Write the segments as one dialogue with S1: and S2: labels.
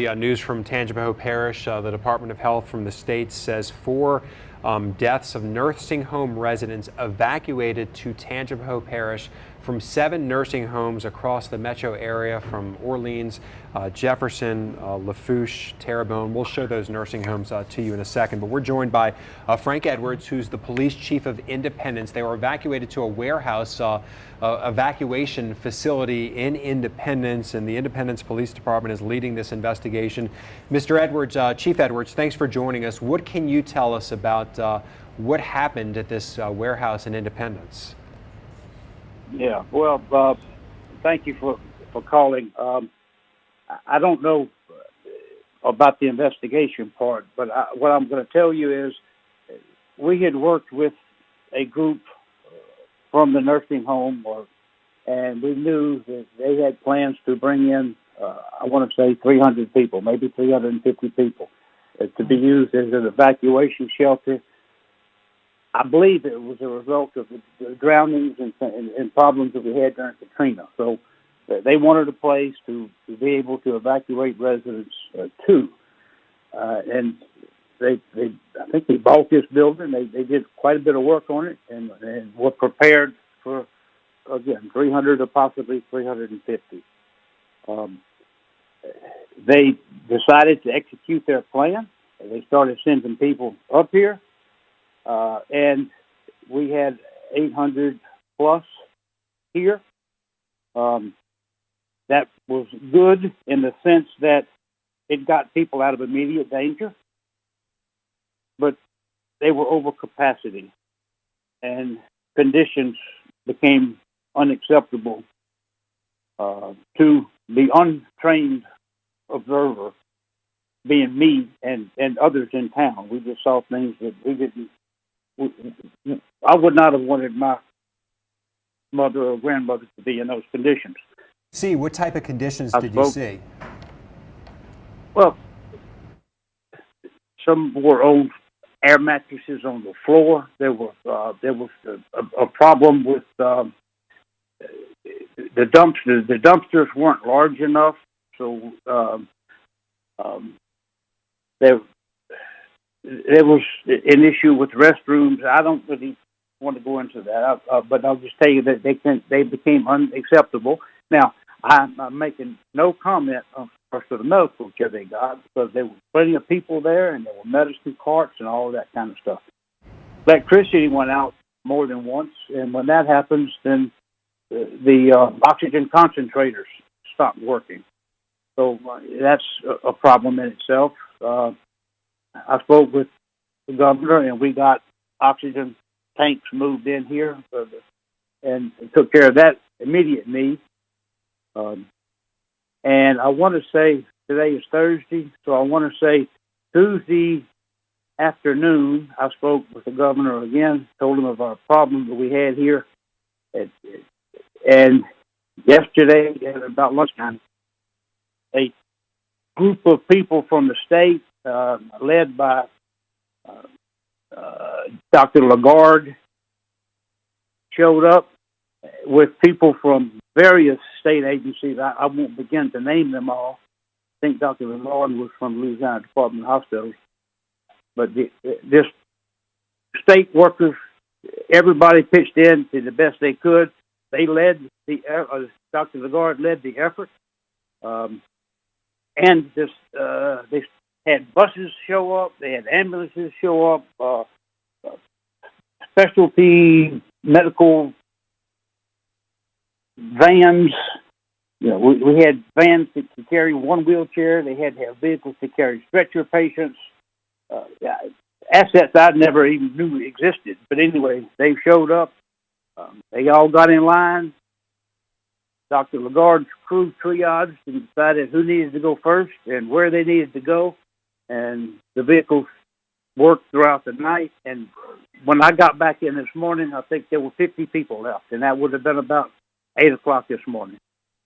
S1: News from Tangipahoa Parish. The Department of Health from the state says 4 deaths of nursing home residents evacuated to Tangipahoa Parish from 7 nursing homes across the metro area from Orleans, Jefferson, Lafourche, Terrebonne. We'll show those nursing homes to you in a second, but we're joined by Frank Edwards, who's the police chief of Independence. They were evacuated to a warehouse evacuation facility in Independence, and the Independence Police Department is leading this investigation. Mr. Edwards, Chief Edwards, thanks for joining us. What can you tell us about what happened at this warehouse in Independence?
S2: Yeah, well, thank you for calling. I don't know about the investigation part, but what I'm going to tell you is we had worked with a group from the nursing home, and we knew that they had plans to bring in, I want to say 300 people, maybe 350 people, to be used as an evacuation shelter. I believe it was a result of the drownings and problems that we had during Katrina. So they wanted a place to be able to evacuate residents to. And I think they bought this building. They did quite a bit of work on it and were prepared for, again, 300 or possibly 350. They decided to execute their plan. They started sending people up here. And we had 800 plus here. That was good in the sense that it got people out of immediate danger, but they were over capacity and conditions became unacceptable to the untrained observer, being me and others in town. We just saw things that we didn't. I would not have wanted my mother or grandmother to be in those conditions.
S1: See, what type of conditions did you see?
S2: Well, some were old air mattresses on the floor. There was a problem with the dumpsters. The dumpsters weren't large enough, so there was an issue with restrooms. I don't really want to go into that, but I'll just tell you that they became unacceptable. Now, I'm making no comment on the medical care they got, because there were plenty of people there, and there were medicine carts and all of that kind of stuff. Electricity went out more than once, and when that happens, then the oxygen concentrators stop working. So that's a problem in itself. I spoke with the governor, and we got oxygen tanks moved in here and took care of that immediate need. And I want to say today is Thursday, so I want to say Tuesday afternoon, I spoke with the governor again, told him of our problem that we had here. And yesterday, at about lunchtime, a group of people from the state, led by Dr. Lagarde, showed up with people from various state agencies. I won't begin to name them all. I think Dr. Lagarde was from Louisiana Department of Hospitals. But this state workers, everybody pitched in to the best they could. They led Dr. Lagarde led the effort. And they had buses show up, they had ambulances show up, specialty medical vans. You know, we had vans to carry one wheelchair. They had to have vehicles to carry stretcher patients. Assets I never even knew existed. But anyway, they showed up. They all got in line. Dr. Lagarde's crew triaged and decided who needed to go first and where they needed to go. And the vehicles worked throughout the night. And when I got back in this morning, I think there were 50 people left, and that would have been about 8 o'clock this morning.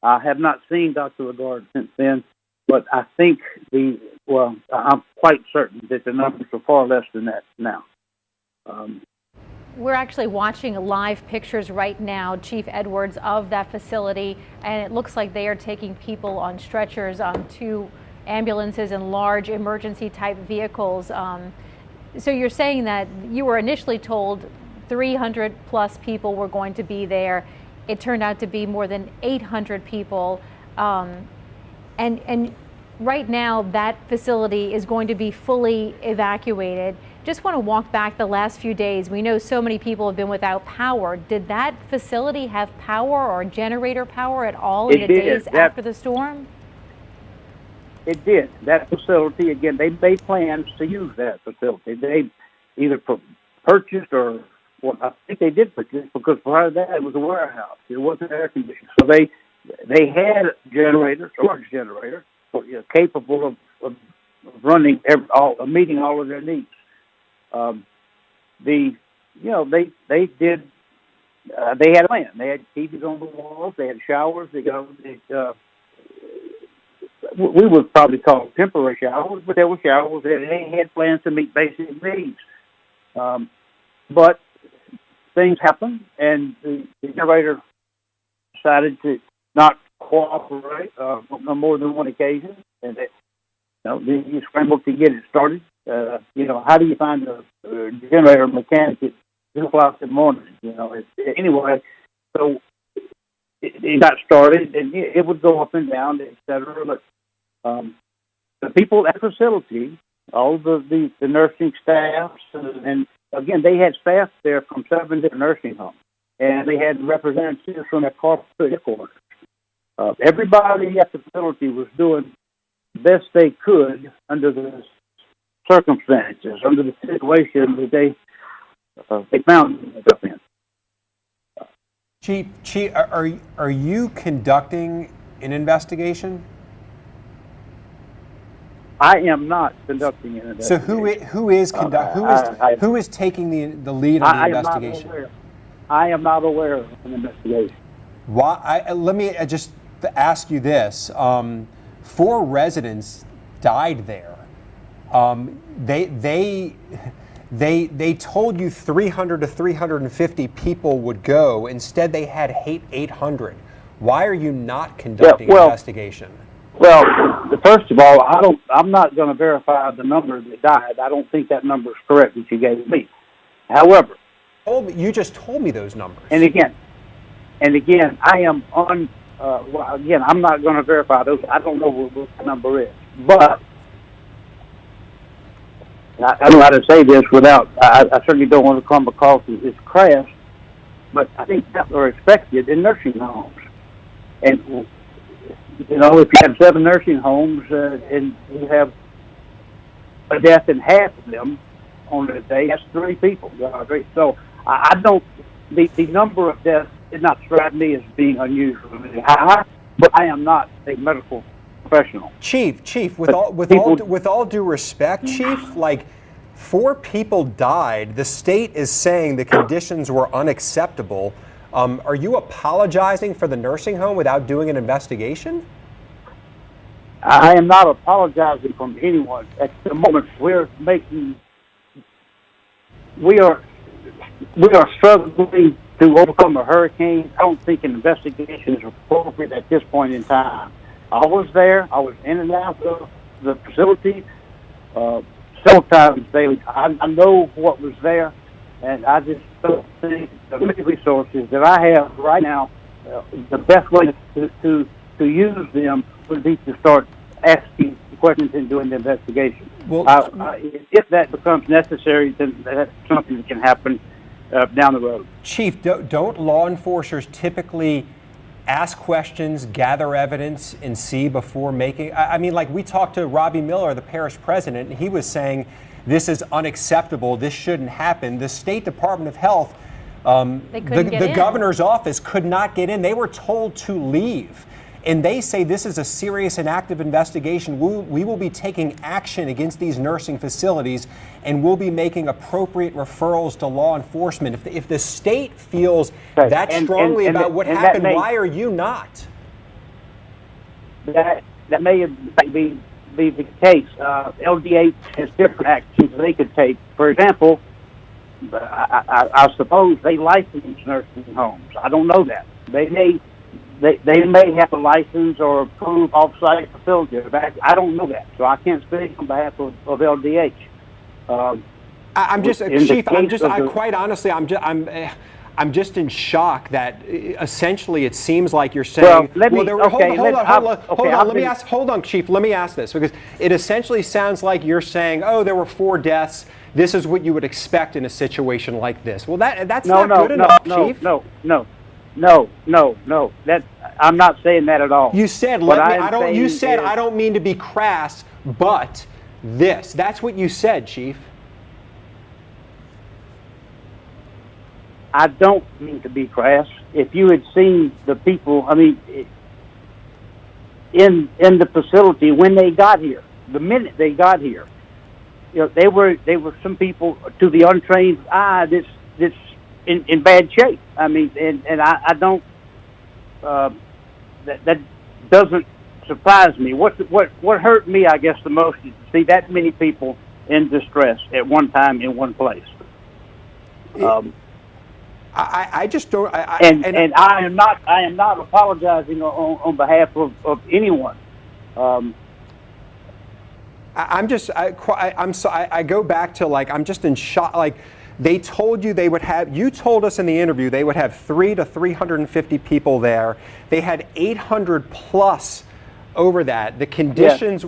S2: I have not seen Dr. Lagarde since then, but I think I'm quite certain that the numbers are far less than that now.
S3: We're actually watching live pictures right now, Chief Edwards, of that facility, and it looks like they are taking people on stretchers to ambulances and large emergency type vehicles. So you're saying that you were initially told 300 plus people were going to be there. It turned out to be more than 800 people. And right now that facility is going to be fully evacuated. Just want to walk back the last few days. We know so many people have been without power. Did that facility have power or generator power at all in the days after the storm?
S2: It did. That facility, again, they made plans to use that facility. They either purchased or, well, I think they did purchase, because prior to that it was a warehouse. It wasn't air conditioned. So they had generators, large generators, capable of running meeting all of their needs. They did. They had a plan. They had TVs on the walls. They had showers. We would probably call it temporary showers, but there were showers. They had plans to meet basic needs. But things happened, and the generator decided to not cooperate on more than one occasion, and they scrambled to get it started. How do you find a generator mechanic at 2 o'clock in the morning? Anyway, so it got started, and it would go up and down, etc. But the people at the facility, all the nursing staffs, and again, they had staff there from 7 different nursing homes, and they had representatives from their corporate headquarters. Everybody at the facility was doing the best they could under the circumstances, under the situation that they found themselves in.
S1: Chief, are you conducting an investigation?
S2: I am not conducting an investigation.
S1: So who is taking the lead on the investigation?
S2: I am not aware of an investigation.
S1: Why? Let me just ask you this: 4 residents died there. They told you 300 to 350 people would go. Instead, they had 800. Why are you not conducting an investigation?
S2: Well, first of all, I'm not going to verify the number that died. I don't think that number is correct that you gave me. However,
S1: you just told me those numbers.
S2: And again, I am on. I'm not going to verify those. I don't know what the number is, but I don't know how to say this without. I certainly don't want to come across as crass, but I think that are expected in nursing homes, and if you have 7 nursing homes and you have a death in half of them on a day, that's 3 people. So I don't. The number of deaths did not strike me as being unusually high, but I am not a medical professional.
S1: Chief, with all due respect, Chief, like 4 people died. The state is saying the conditions were unacceptable. Are you apologizing for the nursing home without doing an investigation?
S2: I am not apologizing from anyone. At the moment, we are struggling to overcome a hurricane. I don't think an investigation is appropriate at this point in time. I was there. I was in and out of the facility several times daily. I know what was there, and I just don't think the limited resources that I have right now, the best way to use them would be to start asking questions and doing the investigation. Well, if that becomes necessary, then that's something that can happen down the road.
S1: Chief, don't law enforcers typically ask questions, gather evidence, and see before making? I mean, like we talked to Robbie Miller, the parish president, and he was saying this is unacceptable, this shouldn't happen. The State Department of Health, the governor's office could not get in. They were told to leave. And they say this is a serious and active investigation. We will be taking action against these nursing facilities, and we'll be making appropriate referrals to law enforcement. If the state feels that strongly about what happened, why are you not?
S2: That may be the case. LDH has different actions they could take. For example, I suppose they license nursing homes. I don't know that. They may they may have a license or approved off-site facility. I don't know that, so I can't speak on behalf of LDH.
S1: I'm just, Chief. Quite honestly, I'm just in shock that essentially it seems like you're saying. Hold on, Chief. Let me ask this, because it essentially sounds like you're saying, oh, there were 4 deaths. This is what you would expect in a situation like this. Well, that's not good enough, Chief.
S2: No. I'm not saying that at all.
S1: You said I don't mean to be crass, but this. That's what you said, Chief.
S2: I don't mean to be crass. If you had seen the people, in the facility when they got here, the minute they got here, they were some people to the untrained eye that's in bad shape. And I don't. That doesn't surprise me. What hurt me, I guess, the most is to see that many people in distress at one time in one place.
S1: I just don't. I
S2: am not apologizing on behalf of anyone.
S1: I go back to, like, I'm just in shock. Like, they told you you told us in the interview they would have 300 to 350 people there. They had 800 plus over that. The conditions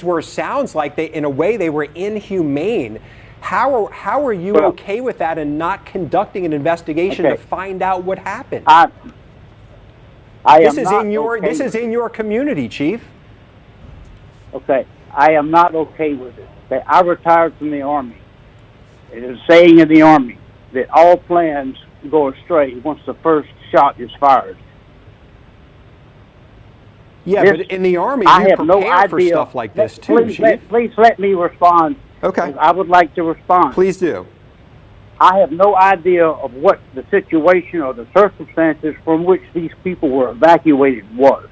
S1: were, sounds like in a way they were inhumane. How are you okay with that and not conducting an investigation to find out what happened? This is in your community, Chief.
S2: Okay, I am not okay with it. Okay, I retired from the Army. It is a saying in the Army that all plans go astray once the first shot is fired.
S1: Yeah, but in the Army, you prepare for stuff like this too, Chief.
S2: Please let me respond.
S1: Okay.
S2: I would like to respond.
S1: Please do.
S2: I have no idea of what the situation or the circumstances from which these people were evacuated was.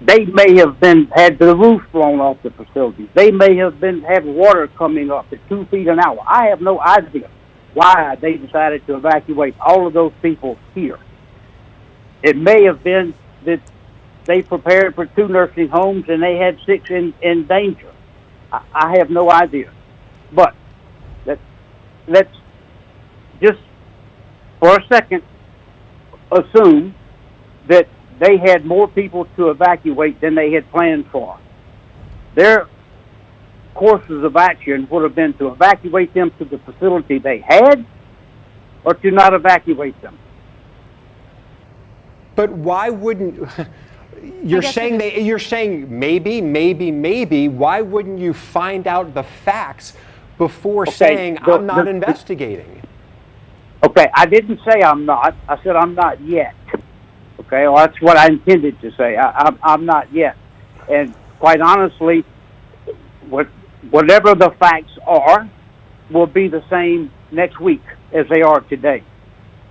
S2: They may have had the roof blown off the facility. They may have had water coming up at 2 feet an hour. I have no idea why they decided to evacuate all of those people here. It may have been that they prepared for 2 nursing homes and they had 6 in danger. I have no idea. But let's just for a second assume that they had more people to evacuate than they had planned for. Their courses of action would have been to evacuate them to the facility they had or to not evacuate them.
S1: But why wouldn't... You're saying maybe. Why wouldn't you find out the facts before saying I'm not investigating?
S2: Okay, I didn't say I'm not. I said I'm not yet. Okay, well, that's what I intended to say. I'm not yet. And quite honestly, whatever the facts are will be the same next week as they are today.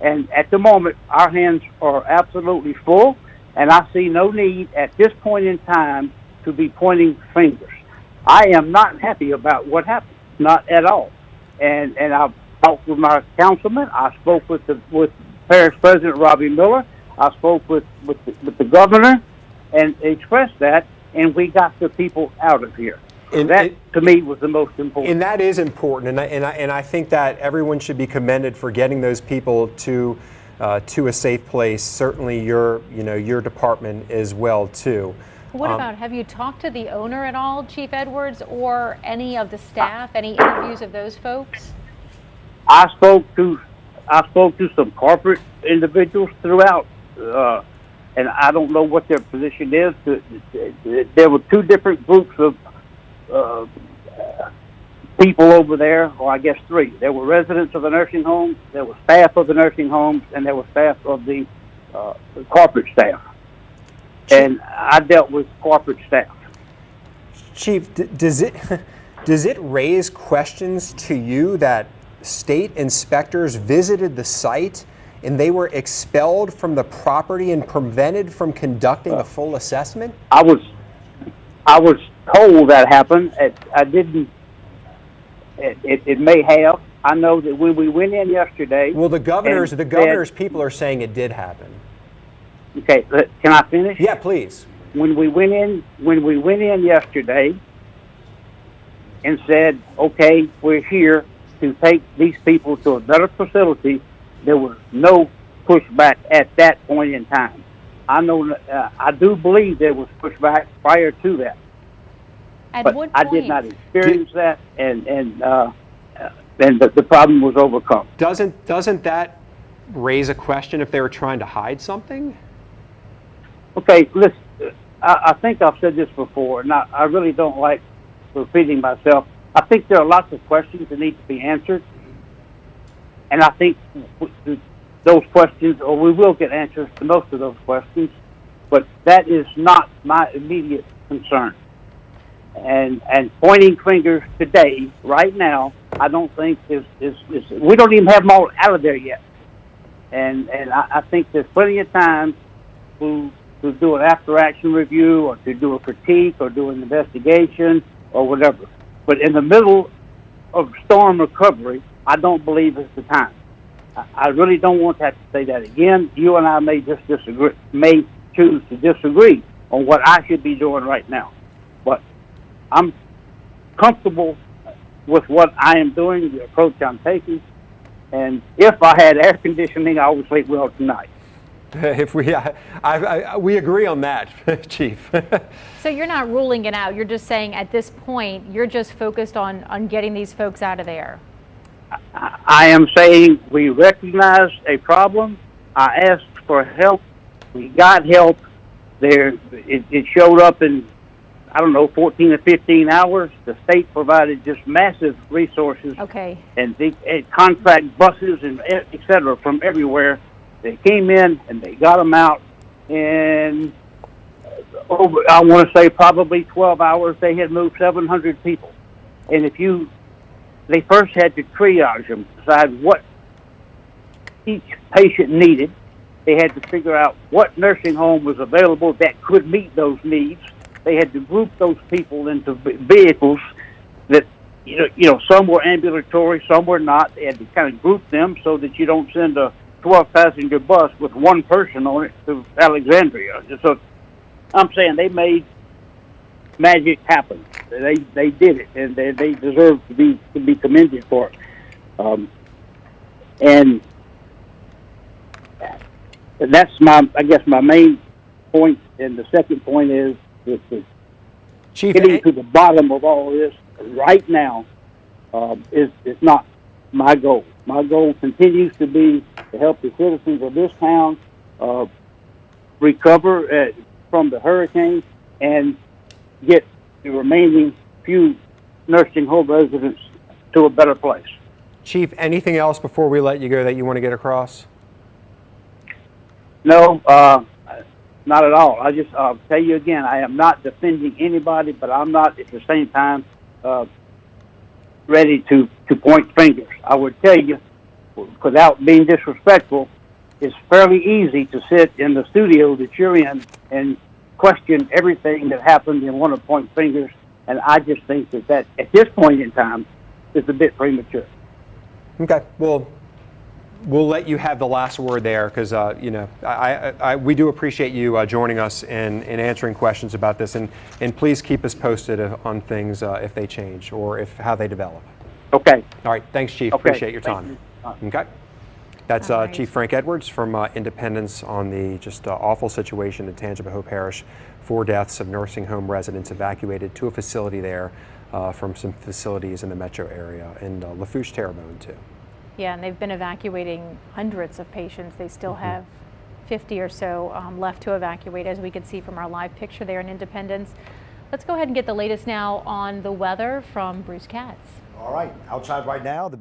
S2: And at the moment, our hands are absolutely full. And I see no need at this point in time to be pointing fingers. I am not happy about what happened, not at all. And I've talked with my councilman. I spoke with Parish President Robbie Miller. I spoke with the governor and expressed that, and we got the people out of here. And that, to me, was the most important.
S1: And that is important, and I think that everyone should be commended for getting those people to a safe place. Certainly your department as well too.
S3: What about, have you talked to the owner at all, Chief Edwards, or any of the staff, any interviews of those folks?
S2: I spoke to some corporate individuals throughout, and I don't know what their position is. There were 2 different groups of people over there, or I guess 3. There were residents of the nursing homes, there were staff of the nursing homes, and there were staff of the corporate staff. And I dealt with corporate staff.
S1: Chief, does it raise questions to you that state inspectors visited the site and they were expelled from the property and prevented from conducting a full assessment?
S2: I was told that happened. I didn't. It may have, I know that when we went in yesterday.
S1: Well, the governor's
S2: said,
S1: people are saying it did happen.
S2: Okay, can I finish?
S1: Yeah, please.
S2: When we went in yesterday and said, okay, we're here to take these people to a better facility, there was no pushback at that point in time. I know, I do believe there was pushback prior to that.
S3: At what
S2: I
S3: point?
S2: did not experience that, and the problem was overcome.
S1: Doesn't that raise a question if they were trying to hide something?
S2: Okay, listen, I think I've said this before, and I really don't like repeating myself. I think there are lots of questions that need to be answered, and I think those questions, or we will get answers to most of those questions, but that is not my immediate concern. And pointing fingers today, right now, I don't think is we don't even have them all out of there yet. And I think there's plenty of time to do an after-action review, or to do a critique, or do an investigation, or whatever. But in the middle of storm recovery, I don't believe it's the time. I really don't want to have to say that again. You and I may just disagree, may choose to disagree on what I should be doing right now. But I'm comfortable with what I am doing, the approach I'm taking. And if I had air conditioning, I would sleep well tonight.
S1: If we agree on that, Chief.
S3: So you're not ruling it out. You're just saying at this point, you're just focused on getting these folks out of there.
S2: I am saying we recognize a problem. I asked for help. We got help. It showed up in, I don't know, 14 or 15 hours. The state provided just massive resources.
S3: Okay.
S2: And they contract buses and et cetera from everywhere. They came in and they got them out in, I want to say probably 12 hours. They had moved 700 people. And they first had to triage them, decide what each patient needed. They had to figure out what nursing home was available that could meet those needs. They had to group those people into vehicles that, you know, some were ambulatory, some were not. They had to kind of group them so that you don't send a 12-passenger bus with one person on it to Alexandria. So I'm saying they made magic happen. They did it, and they deserve to be commended for it. And that's my main point. And the second point is
S1: Chief,
S2: getting to the bottom of all this right now is not my goal. My goal continues to be to help the citizens of this town recover from the hurricane and get the remaining few nursing home residents to a better place.
S1: Chief, anything else before we let you go that you want to get across?
S2: No, not at all. I'll tell you again, I am not defending anybody, but I'm not at the same time ready to point fingers. I would tell you, without being disrespectful, it's fairly easy to sit in the studio that you're in and question everything that happened and want to point fingers. And I just think that at this point in time is a bit premature.
S1: Okay, well, we'll let you have the last word there, because you know, we do appreciate you joining us and answering questions about this, and please keep us posted on things if they change or how they develop.
S2: Okay.
S1: All right, thanks, Chief.
S2: Okay.
S1: Appreciate your time. Okay. That's
S3: right.
S1: Chief Frank Edwards from Independence on the just awful situation in Tangipahoa Parish. 4 deaths of nursing home residents evacuated to a facility there from some facilities in the metro area, and Lafourche Terrebonne too.
S3: Yeah, and they've been evacuating hundreds of patients. They still have 50 or so left to evacuate, as we can see from our live picture there in Independence. Let's go ahead and get the latest now on the weather from Bruce Katz.
S4: All right, outside right now, the